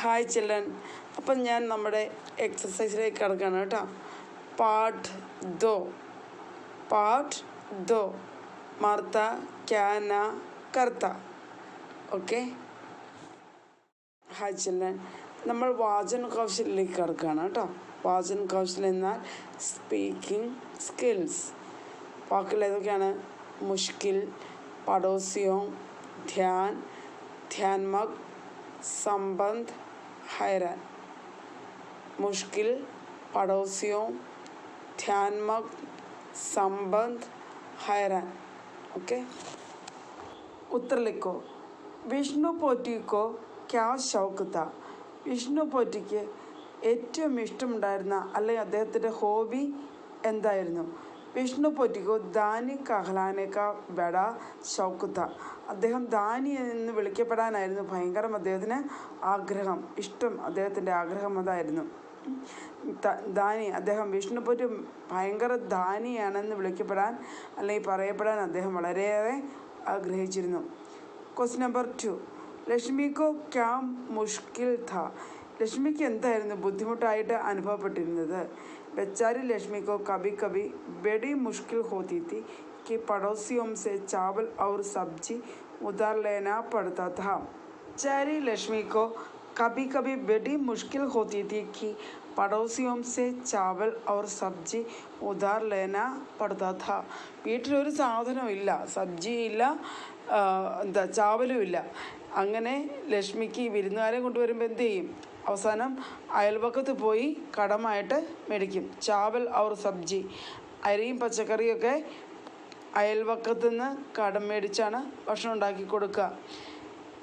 Hi children, അപ്പം ഞാൻ നമ്മുടെ എക്സസൈസിലേക്ക് കിടക്കുകയാണ് കേട്ടോ. പാഠ് ദോ മർത്ത ക്യാന കർത്ത. ഓക്കെ, ഹായ് ചിൽഡ്രൻ, നമ്മൾ വാചൻ കൗശലിലേക്ക് കിടക്കുകയാണ് കേട്ടോ. വാചൻ കൗശൽ എന്നാൽ സ്പീക്കിംഗ് സ്കിൽസ്. വാക്കുകൾ ഏതൊക്കെയാണ്? മുഷ്കിൽ, പടോസിയോ, ധ്യാൻ, ധ്യാൻമക്, സംബന്ധ്, हैरान. मुश्किल, पड़ोसियों, ध्यानमग्न, संबंध, हैरान. ओके, उत्तर लिखो. विष्णु पोटी को क्या शौक था? വിഷ്ണു പോറ്റിക്ക് ഏറ്റവും ഇഷ്ടമുണ്ടായിരുന്ന അല്ലെങ്കിൽ അദ്ദേഹത്തിൻ്റെ ഹോബി എന്തായിരുന്നു? വിഷ്ണു പോറ്റിക്കോ ദാനി കഹ്ലാനേക്ക ബഡ ഷൗക്കുത്ത. അദ്ദേഹം ദാനി എന്ന് വിളിക്കപ്പെടാനായിരുന്നു ഭയങ്കരം അദ്ദേഹത്തിന് ആഗ്രഹം, ഇഷ്ടം. അദ്ദേഹത്തിൻ്റെ ആഗ്രഹം അതായിരുന്നു ദാനി. അദ്ദേഹം വിഷ്ണു പോറ്റി ഭയങ്കര ദാനിയാണെന്ന് വിളിക്കപ്പെടാൻ അല്ലെങ്കിൽ പറയപ്പെടാൻ അദ്ദേഹം വളരെയേറെ ആഗ്രഹിച്ചിരുന്നു. Question number 2. ലക്ഷ്മിക്കോ ക്യാ മുഷ്കിൽ ഥാ? ലക്ഷ്മിക്ക് എന്തായിരുന്നു ബുദ്ധിമുട്ടായിട്ട് അനുഭവപ്പെട്ടിരുന്നത്? बेचारी लक्ष्मी को कभी कभी बड़ी मुश्किल होती थी कि पड़ोसियों से चावल और सब्जी उधार लेना पड़ता था. बेचारी लक्ष्मी को कभी कभी बड़ी मुश्किल होती थी कि पड़ोसियों से चावल और सब्जी उधार लेना पड़ता था. വീട്ടിലൊരു സാധനവും ഇല്ല, സബ്ജി ഇല്ല, ചാവലും ഇല്ല. അങ്ങനെ ലക്ഷ്മിക്ക് വിരുന്നുകാരെ കൊണ്ടുവരുമ്പോൾ എന്ത് ചെയ്യും? അവസാനം അയൽവക്കത്ത് പോയി കടമായിട്ട് മേടിക്കും. ചാവൽ ഔർ സബ്ജി, അരിയും പച്ചക്കറിയൊക്കെ അയൽവക്കത്ത് നിന്ന് കടം മേടിച്ചാണ് ഭക്ഷണം ഉണ്ടാക്കി കൊടുക്കുക.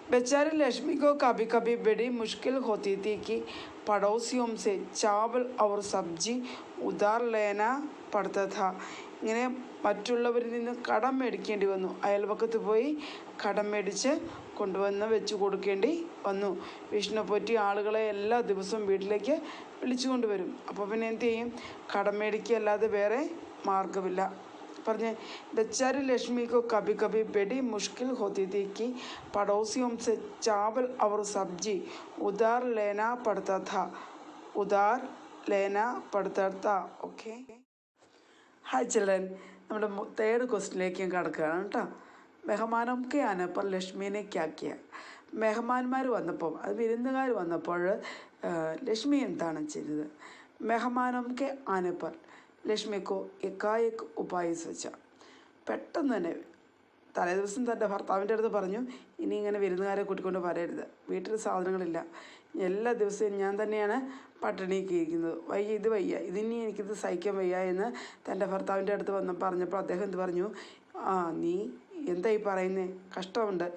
बेचारी लक्ष्मी को कभी कभी बड़ी मुश्किल होती थी कि पड़ोसियों से चावल और सब्जी उधार लेना पड़ता था. ഇങ്ങനെ മറ്റുള്ളവരിൽ നിന്ന് കടം മേടിക്കേണ്ടി വന്നു. അയൽവക്കത്ത് പോയി കടം മേടിച്ച് കൊണ്ടുവന്ന് വെച്ച് കൊടുക്കേണ്ടി വന്നു. വിഷ്ണു പോറ്റി ആളുകളെ എല്ലാ ദിവസവും വീട്ടിലേക്ക് വിളിച്ചു കൊണ്ടുവരും. അപ്പോൾ പിന്നെ എന്ത് ചെയ്യും? കടം മേടിക്കുക അല്ലാതെ വേറെ മാർഗമില്ല. പറഞ്ഞ് बेचारी लक्ष्मी को कभी कभी बड़ी मुश्किल होती थी कि पड़ोसियों से चावल और सब्जी उधार लेना पड़ता था. ഓക്കെ, ഹായ് ചിൽഡ്രൻ, നമ്മുടെ തേർഡ് ക്വസ്റ്റിനിലേക്ക് ഞാൻ കിടക്കുകയാണ് കേട്ടോ. മെഹമാനോം കെ ആനെ പർ ലക്ഷ്മീനെ ക്യാ കിയ? മെഹമാന്മാർ വന്നപ്പോൾ, അത് വിരുന്നുകാർ വന്നപ്പോൾ ലക്ഷ്മി എന്താണ് ചെയ്തത്? മെഹമാനോം കെ ആനെ പർ ലക്ഷ്മിക്കോ എക്കായക് ഉപായ സ്വച്ച. പെട്ടെന്ന് തന്നെ തലേദിവസം തൻ്റെ ഭർത്താവിൻ്റെ അടുത്ത് പറഞ്ഞു, ഇനി ഇങ്ങനെ വിരുന്നുകാരെ കൂട്ടിക്കൊണ്ട് വരരുത്, വീട്ടിൽ സാധനങ്ങളില്ല, എല്ലാ ദിവസവും ഞാൻ തന്നെയാണ് പട്ടിണിക്ക് ഇരിക്കുന്നത്, ഇത് വയ്യ, ഇതിനി എനിക്കിത് സഹിക്കാൻ വയ്യ എന്ന് തൻ്റെ ഭർത്താവിൻ്റെ അടുത്ത് പറഞ്ഞപ്പോൾ അദ്ദേഹം എന്ത് പറഞ്ഞു? നീ എന്തായി പറയുന്നേ? കഷ്ടമുണ്ട്.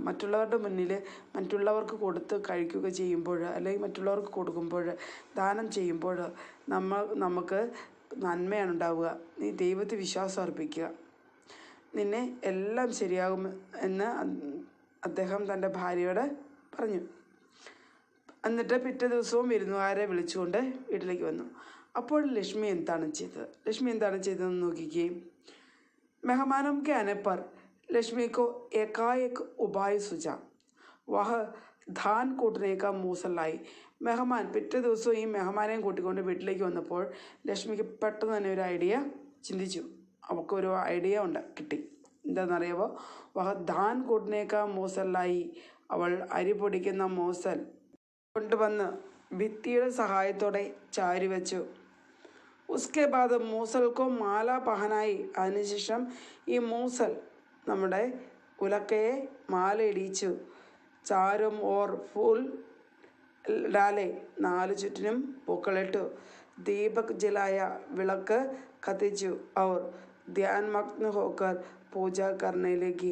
മറ്റുള്ളവരുടെ മുന്നിൽ മറ്റുള്ളവർക്ക് കൊടുത്ത് കഴിക്കുക ചെയ്യുമ്പോൾ അല്ലെങ്കിൽ മറ്റുള്ളവർക്ക് കൊടുക്കുമ്പോൾ ദാനം ചെയ്യുമ്പോൾ നമുക്ക് നന്മയാണ് ഉണ്ടാവുക. നീ ദൈവത്തിൽ വിശ്വാസം അർപ്പിക്കുക, നിന്നെ എല്ലാം ശരിയാകും എന്ന് അദ്ദേഹം തൻ്റെ ഭാര്യയോട് പറഞ്ഞു. എന്നിട്ട് പിറ്റേ ദിവസവും വിരുന്നുകാരെ വിളിച്ചുകൊണ്ട് വീട്ടിലേക്ക് വന്നു. അപ്പോൾ ലക്ഷ്മി എന്താണ് ചെയ്തതെന്ന് നോക്കിക്കേ. മെഹമാനോം കെ ആനെ പർ ലക്ഷ്മി को एकाएक उपाय सूझा. वह ധാൻ കൂട്ടനേക്കാൾ മൂസലായി. മെഹമാൻ പിറ്റേ ദിവസവും ഈ മെഹമാനെയും കൂട്ടിക്കൊണ്ട് വീട്ടിലേക്ക് വന്നപ്പോൾ ലക്ഷ്മിക്ക് പെട്ടെന്ന് തന്നെ ഒരു ഐഡിയ ചിന്തിച്ചു. അവൾക്കൊരു ഐഡിയ കിട്ടി. എന്താണെന്നറിയാമോ? വഹ ധാൻ കൂട്ടനേക്കാൾ മൂസലായി. അവൾ അരി പൊടിക്കുന്ന മൂസൽ കൊണ്ടുവന്ന് ഭിത്തിയുടെ സഹായത്തോടെ ചാരി വെച്ചു. ഉസ്കെ ബാദ് മൂസൽക്കോ മാല പഹനായി. അതിനുശേഷം ഈ മൂസൽ നമ്മുടെ ഉലക്കയെ മാലയിടിച്ചു. ചാരും ഓർ ഫൂൽ ഡാലെ, 4 ചുറ്റിനും പൂക്കളിട്ടു. ദീപക് ജലായ, വിളക്ക് കത്തിച്ചു. ഔർ ധ്യാൻമഗ്ന ഹോക്കർ പൂജ കർണയിലേക്ക്,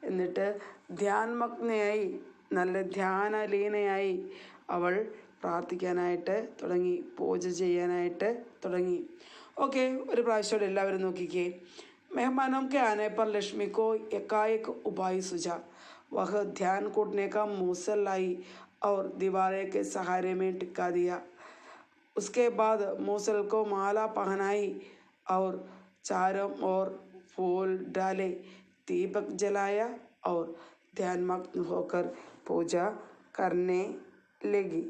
എന്നിട്ട് ധ്യാൻമഗ്നയായി, നല്ല ധ്യാനലീനയായി അവൾ പ്രാർത്ഥിക്കാനായിട്ട് തുടങ്ങി, പൂജ ചെയ്യാനായിട്ട് തുടങ്ങി. ഓക്കെ, ഒരു പ്രാവശ്യം എല്ലാവരും നോക്കിക്കേ. मेहमानों के आने पर लक्ष्मी को एकाएक उपाय सूझा. वह ध्यान कूटने का मूसल लाई और दीवारे के सहारे में टिका दिया. उसके बाद मूसल को माला पहनाई और चारों ओर फूल डाले, दीपक जलाया और ध्यानमग्न होकर पूजा करने लेगी।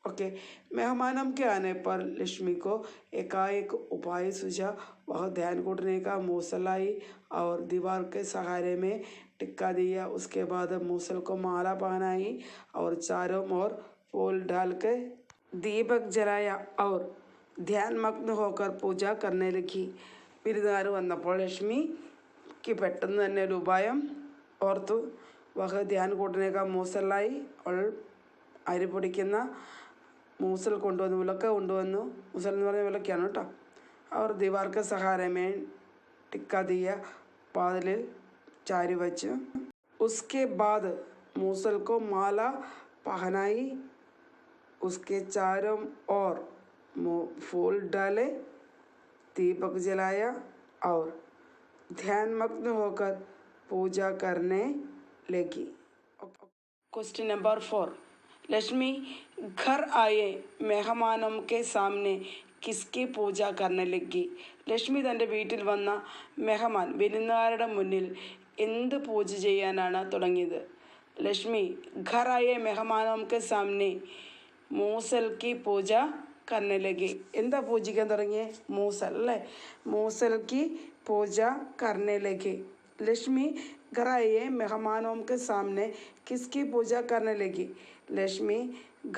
ओके, मेहमानों के आने पर लक्ष्मी को एकाएक उपाय सूझा। वह ध्यान घुटने का मूसल लाई और दीवार के सहारे में टिक्का दिया। उसके बाद मूसल को माला पहनाई और चारों ओर फूल डाल के दीपक जलाया और ധ്യാനമഗ്ന होकर पूजा करने लगी. വിരുന്നുകാർ വന്നപ്പോൾ ലക്ഷ്മിക്ക് പെട്ടെന്ന് തന്നെ ഒരു ഉപായം ഓർത്തു. വഹ ധ്യാൻ കൂട്ടനെ കാ മൂസലായി, അവൾ അരി പൊടിക്കുന്ന മൂസൽ കൊണ്ടുവന്നു, വിളക്ക് കൊണ്ടുവന്നു. മൂസൽ എന്ന് പറഞ്ഞ വിളക്കാണ് കേട്ടോ. അവർ ദീവാർക്ക് സഹാരമേ टिक्का दिया, വാതിലിൽ ചാരി വച്ചു. उसके बाद मूसल को माला पहनाई, उसके चारों ओर फूल डाले, दीपक जलाया और ध्यानमग्न होकर पूजा करने लगी. Question number 4. लक्ष्मी घर आए मेहमानों के सामने किसकी पूजा करने लगी? ലക്ഷ്മി തൻ്റെ വീട്ടിൽ വന്ന മെഹമാൻ വിരുന്നുകാരുടെ മുന്നിൽ എന്ത് പൂജ ചെയ്യാനാണ് തുടങ്ങിയത്? ലക്ഷ്മി घर आए मेहमानों के सामने മൂസൽ की पूजा करने लगी. എന്താ പൂജിക്കാൻ തുടങ്ങിയേ? മൂസൽ അല്ലേ? മൂസൽ की पूजा करने लगी. लक्ष्मी घर आए मेहमानों के सामने किसकी पूजा करने लगी? लक्ष्मी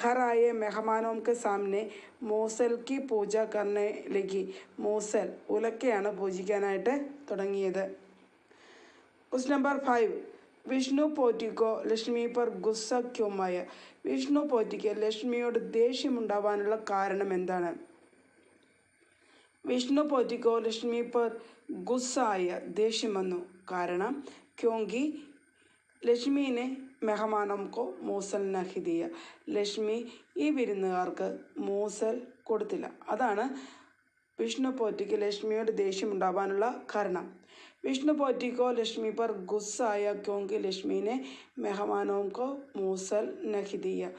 घर आए मेहमानों के सामने മൂസൽ की पूजा करने लगी. മൂസൽ ഉലക്കയാണ് പൂജിക്കാനായിട്ട് തുടങ്ങിയത്. Question number 5. വിഷ്ണു പോറ്റിക്കോ ലക്ഷ്മി पर गुस्सा क्यों आया? വിഷ്ണു പോറ്റിക്ക് ലക്ഷ്മിയോട് ദേഷ്യമുണ്ടാവാനുള്ള കാരണം എന്താണ്? വിഷ്ണു പോറ്റിക്കോ ലക്ഷ്മി पर गुस्सा आया, ദേഷ്യം വന്നു. കാരണം क्योंकि ലക്ഷ്മിനെ മെഹമാനം കോ മൂസൽ നഹി ദിയ, ലക്ഷ്മി ഈ വിരുന്നുകാർക്ക് മൂസൽ കൊടുത്തില്ല. അതാണ് വിഷ്ണു പോറ്റിക്ക് ലക്ഷ്മിയോട് ദേഷ്യമുണ്ടാവാനുള്ള കാരണം. വിഷ്ണു പോറ്റിക്കോ ലക്ഷ്മി पर गुस्सा आया क्योंकि ലക്ഷ്മിനെ മെഹമാനോം കോ മൂസൽ നഹി ദിയ,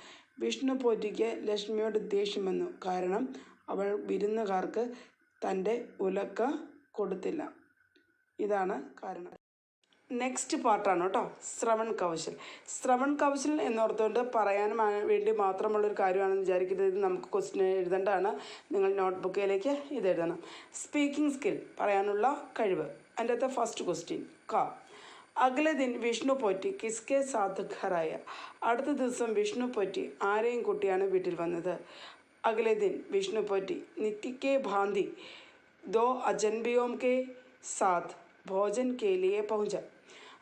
വിഷ്ണു പോറ്റിക്ക് ലക്ഷ്മിയോട് ദേഷ്യം വന്നു. കാരണം അവൾ വിരുന്നുകാർക്ക് തൻ്റെ ഉലക്ക കൊടുത്തില്ല. ഇതാണ് കാരണം. നെക്സ്റ്റ് പാർട്ടാണ് കേട്ടോ, ശ്രവൺ കൗശൽ. ശ്രവൺ കൗശൽ എന്നോർത്തുകൊണ്ട് പറയാൻ വേണ്ടി മാത്രമുള്ളൊരു കാര്യമാണെന്ന് വിചാരിക്കരുത്. ഇത് നമുക്ക് ക്വസ്റ്റ്യൻ എഴുതേണ്ടതാണ്. നിങ്ങൾ നോട്ട്ബുക്കിലേക്ക് ഇത് എഴുതണം. സ്പീക്കിംഗ് സ്കിൽ, പറയാനുള്ള കഴിവ്. അതിൻ്റെ അകത്ത് ഫസ്റ്റ് ക്വസ്റ്റ്യൻ ക. അഗലെ ദിൻ വിഷ്ണു പോറ്റി കിസ്കെ സാത്ത് ഘറായ, അടുത്ത ദിവസം വിഷ്ണു പോറ്റി ആരെയും കൂട്ടിയാണ് വീട്ടിൽ വന്നത്? അഗലെ ദിൻ വിഷ്ണു പോറ്റി നിത്യക്കെ ഭാന്തി ദോ അജൻബിയോം കെ സാത്ത് ഭോജൻ കെ ലിയെ പहुंचा.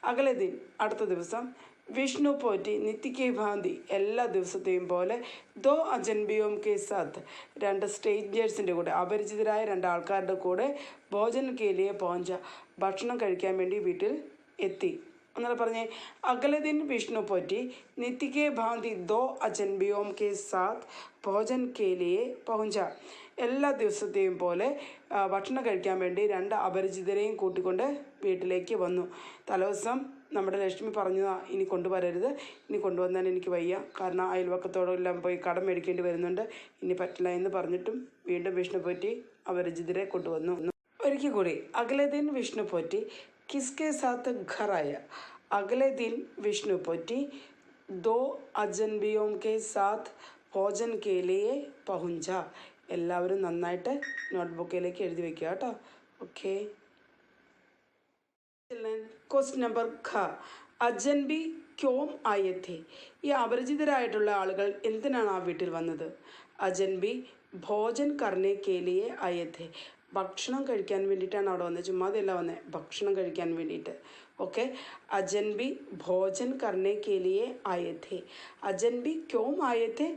അഗലെ ദിൻ അടുത്ത ദിവസം വിഷ്ണു പോറ്റി നിത്യക്കെ ഭാന്തി എല്ലാ ദിവസത്തെയും പോലെ ദോ അജൻബിയോം കെ സാത്ത് രണ്ട് സ്ട്രേഞ്ചേഴ്സിൻ്റെ കൂടെ, അപരിചിതരായ രണ്ട് ആൾക്കാരുടെ കൂടെ ഭോജൻ കെ ലിയെ പहुंचा, ഭക്ഷണം കഴിക്കാൻ വേണ്ടി വീട്ടിൽ എത്തി. ഒന്നുകൂടെ പറഞ്ഞേ. അഗലെ ദിൻ വിഷ്ണു പോറ്റി നിത്യക്കെ ഭാന്തി ദോ അജൻബിയോം കെ സാത്ത് ഭോജൻ കെ ലിയെ പहुंचा, എല്ലാ ദിവസത്തെയും പോലെ ഭക്ഷണം കഴിക്കാൻ വേണ്ടി രണ്ട് അപരിചിതരെയും കൂട്ടിക്കൊണ്ട് വീട്ടിലേക്ക് വന്നു. തലേദിവസം നമ്മുടെ ലക്ഷ്മി പറഞ്ഞതാ, ഇനി കൊണ്ടുവരരുത്, ഇനി കൊണ്ടുവന്നാൽ എനിക്ക് വയ്യ, കാരണം അയൽവക്കത്തോടെല്ലാം പോയി കടം മേടിക്കേണ്ടി വരുന്നുണ്ട്, ഇനി പറ്റില്ല എന്ന് പറഞ്ഞിട്ടും വീണ്ടും വിഷ്ണു പോറ്റി അപരിചിതരെ കൊണ്ടുവന്നു. ഒരിക്കൽ കൂടി. അഗലെ ദിൻ വിഷ്ണു പോറ്റി കിസ്കെ സാത്ത് ഘറായ, അഗലെ ദിൻ വിഷ്ണു പോറ്റി ദോ അജൻബിയോം കെ സാത്ത് ഭോജൻ കെ ലിയെ പहुंचा. എല്ലാവരും നന്നായിട്ട് നോട്ട്ബുക്കിലേക്ക് എഴുതി വെക്കുക കേട്ടോ. ഓക്കെ. ക്വസ്റ്റ്യൻ നമ്പർ ഖ. അജൻബി ക്യോം ആയേ थे, ഈ അപരിചിതരായിട്ടുള്ള ആളുകൾ എന്തിനാണ് ആ വീട്ടിൽ വന്നത്? അജൻബി ഭോജൻ കർണേ കെ ലിയെ ആയേ थे, ഭക്ഷണം കഴിക്കാൻ വേണ്ടിയിട്ടാണ് അവിടെ വന്നത്, ചുമ്മാതെയല്ല വന്നത്, ഭക്ഷണം കഴിക്കാൻ വേണ്ടിയിട്ട്. ഓക്കെ. അജൻബി ഭോജൻ കർണേ കെ ലിയെ ആയേ थे. അജൻബി ക്യോം ആയേ थे?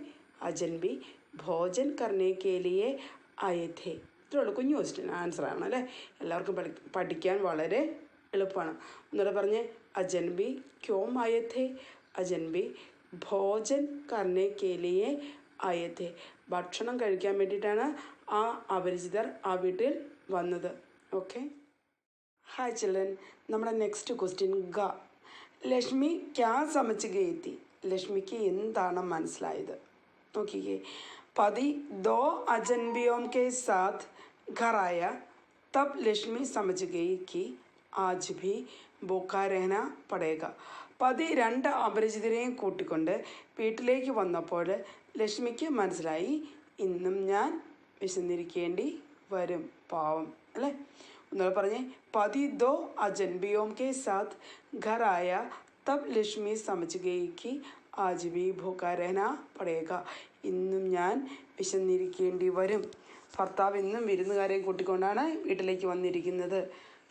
അജൻബി ഭോജൻ കർണേ കെ ലിയെ ആയേ थे. ഇത്രയുള്ളൂ, കുഞ്ഞു ക്വസ്റ്റ്യൻ, ആൻസറാണ് അല്ലേ. എല്ലാവർക്കും പഠിക്കാൻ വളരെ എളുപ്പമാണ്. ഒന്നുകൂടെ പറഞ്ഞ്. അജൻബി ക്യോം ആയേ थे? അജൻബി ഭോജൻ കർണേ കെ ലിയെ ആയേ थे, ഭക്ഷണം കഴിക്കാൻ വേണ്ടിയിട്ടാണ് ആ അപരിചിതർ ആ വീട്ടിൽ വന്നത്. ഓക്കെ. ഹായ് ചിൽഡ്രൻ, നമ്മുടെ നെക്സ്റ്റ് ക്വസ്റ്റ്യൻ ഗ. ലക്ഷ്മി ക്യാ സമച്ച് ഗയി തി, ലക്ഷ്മിക്ക് എന്താണ് മനസ്സിലായത്? നോക്കിക്കേ. പതി ദോ അജൻബിയോം കെ സാത്ത് घर आया तब लक्ष्मी समझ गई कि आज भी भूखा रहना पड़ेगा. പതി 2 അപരിചിതരെയും കൂട്ടിക്കൊണ്ട് വീട്ടിലേക്ക് വന്നപ്പോൾ ലക്ഷ്മിക്ക് മനസ്സിലായി ഇന്നും ഞാൻ വിശന്നിരിക്കേണ്ടി വരും. പാവം അല്ലേ? ഒന്നുകൂടെ പറഞ്ഞേ. പതി 2 अजनबियों के साथ घर आया तब लक्ष्मी समझ गई कि आज भी भूखा रहना पड़ेगा. ഇന്നും ഞാൻ വിശന്നിരിക്കേണ്ടി വരും. ഭർത്താവ് ഇന്നും വിരുന്നുകാരെയും കൂട്ടിക്കൊണ്ടാണ് വീട്ടിലേക്ക് വന്നിരിക്കുന്നത്.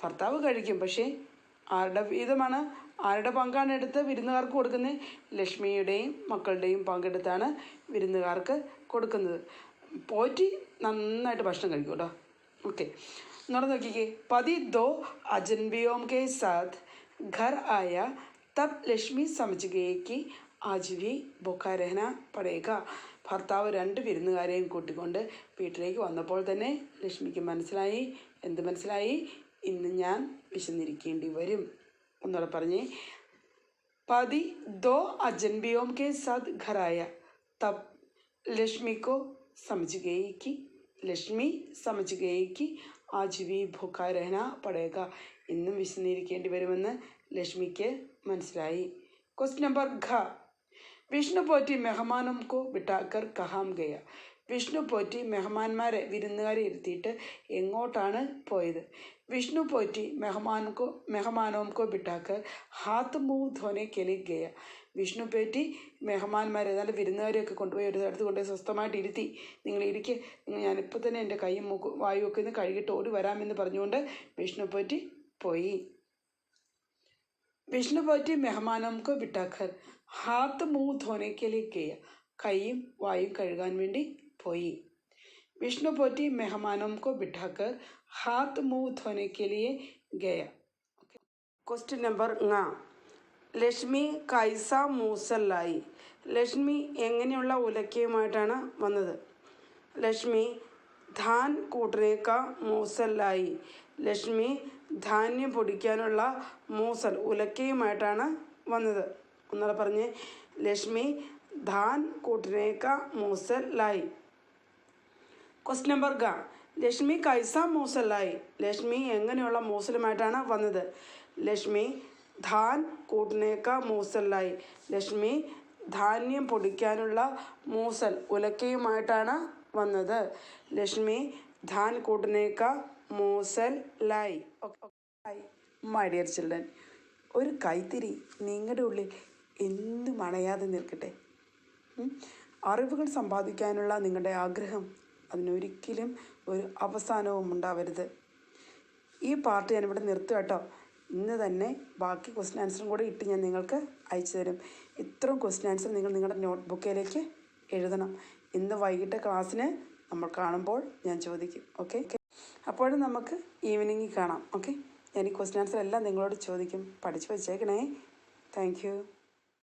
ഭർത്താവ് കഴിക്കും, പക്ഷേ ആരുടെ വീതമാണ്, ആരുടെ പങ്കാണ് എടുത്ത് വിരുന്നുകാർക്ക് കൊടുക്കുന്നത്? ലക്ഷ്മിയുടെയും മക്കളുടെയും പങ്കെടുത്താണ് വിരുന്നുകാർക്ക് കൊടുക്കുന്നത്. പോറ്റി നന്നായിട്ട് ഭക്ഷണം കഴിക്കും കേട്ടോ. ഓക്കെ, എന്നോട് നോക്കിക്കേ. പതി 2 अजनबियों के साथ घर आया तब लक्ष्मी समझ गई कि आज भी भूखा रहना पड़ेगा. ഭർത്താവ് 2 വിരുന്നുകാരെയും കൂട്ടിക്കൊണ്ട് വീട്ടിലേക്ക് വന്നപ്പോൾ തന്നെ ലക്ഷ്മിക്ക് മനസ്സിലായി. എന്ത് മനസ്സിലായി? ഇന്ന് ഞാൻ വിശന്നിരിക്കേണ്ടി വരും. ഒന്നുകൂടെ പറഞ്ഞേ. പതി 2 अजनबियों के साथ घर आया तब लक्ष्मी समझ गई कि आज भी भूखा रहना पड़ेगा. ഇന്നും വിശന്നിരിക്കേണ്ടി വരുമെന്ന് ലക്ഷ്മിക്ക് മനസ്സിലായി. ക്വസ്റ്റ്യൻ നമ്പർ ഘ. വിഷ്ണു പോറ്റി മെഹമാനോं को बिठाकर कहाँ गया. വിഷ്ണു പോറ്റി മെഹമാന്മാരെ, വിരുന്നുകാരെ ഇരുത്തിയിട്ട് എങ്ങോട്ടാണ് പോയത്? വിഷ്ണു പോറ്റി മെഹമാനോं को बिठाकर हाथ मुंह धोने के लिए गया. വിഷ്ണു പോറ്റി മെഹമാന്മാരെ, നല്ല വിരുന്നുകാരെയൊക്കെ കൊണ്ടുപോയി ഒരു സ്ഥലത്ത് കൊണ്ടുപോയി സ്വസ്ഥമായിട്ട് ഇരുത്തി. നിങ്ങൾ ഇരിക്കുക, ഞാനിപ്പോൾ തന്നെ എൻ്റെ കൈയും മൂക്കും വായുവൊക്കെ ഒന്ന് കഴുകിയിട്ട് ഓടി വരാമെന്ന് പറഞ്ഞുകൊണ്ട് വിഷ്ണു പോറ്റി പോയി. വിഷ്ണു പോറ്റി മെഹമാനോं को बिठाकर हाथ मुंह धोने के लिए गया. കൈയും വായും കഴുകാൻ വേണ്ടി പോയി. विष्णु पोटी मेहमानों को बिठाकर हाथ मुंह धोने के लिए गया. क्वेश्चन नंबर ങ. ലക്ഷ്മി കൈസ മൂസലായി. ലക്ഷ്മി എങ്ങനെയുള്ള ഉലക്കയുമായിട്ടാണ് വന്നത്? ലക്ഷ്മി ധാൻ കൂട്ടനേക്ക മൂസലായി. ലക്ഷ്മി ധാന്യം പൊടിക്കാനുള്ള മൂസൽ, ഉലക്കയുമായിട്ടാണ് വന്നത്. ഒന്നുകൂടെ പറഞ്ഞ്. ലക്ഷ്മി ധാൻ കൂട്ടനേക്ക മൂസൽ ലായി. ക്വസ്റ്റ്യൻ നമ്പർ ഘ. ലക്ഷ്മി കൈസ മൂസലായി. ലക്ഷ്മി എങ്ങനെയുള്ള മൂസലുമായിട്ടാണ് വന്നത്? ലക്ഷ്മി ധാൻ കൂട്ടനേക്ക മൂസലായി. ലക്ഷ്മി ധാന്യം പൊടിക്കാനുള്ള മൂസൽ, ഉലക്കയുമായിട്ടാണ് വന്നത്. ലക്ഷ്മി ധാൻ കൂട്ടനേക്ക മൂസൽ ലായി. മൈ ഡിയർ ചിൽഡ്രൻ, ഒരു കൈത്തിരി നിങ്ങളുടെ ഉള്ളിൽ എന്തും അണയാതെ നിൽക്കട്ടെ. അറിവുകൾ സമ്പാദിക്കാനുള്ള നിങ്ങളുടെ ആഗ്രഹം, അതിനൊരിക്കലും ഒരു അവസാനവും ഉണ്ടാവരുത്. ഈ പാർട്ട് ഞാനിവിടെ നിർത്തുക കേട്ടോ. ഇന്ന് തന്നെ ബാക്കി ക്വസ്റ്റ്യൻ ആൻസറും കൂടെ ഇട്ട് ഞാൻ നിങ്ങൾക്ക് അയച്ചു തരും. ഇത്രയും ക്വസ്റ്റ്യൻ ആൻസർ നിങ്ങൾ നിങ്ങളുടെ നോട്ട് ബുക്കിലേക്ക് എഴുതണം. ഇന്ന് വൈകിട്ട് ക്ലാസ്സിന് നമ്മൾ കാണുമ്പോൾ ഞാൻ ചോദിക്കും. ഓക്കെ, അപ്പോഴും നമുക്ക് ഈവനിങ്ങിൽ കാണാം. ഓക്കെ, ഞാൻ ഈ ക്വസ്റ്റ്യൻ ആൻസർ എല്ലാം നിങ്ങളോട് ചോദിക്കും. പഠിച്ചു വച്ചേക്കണേ. Thank you.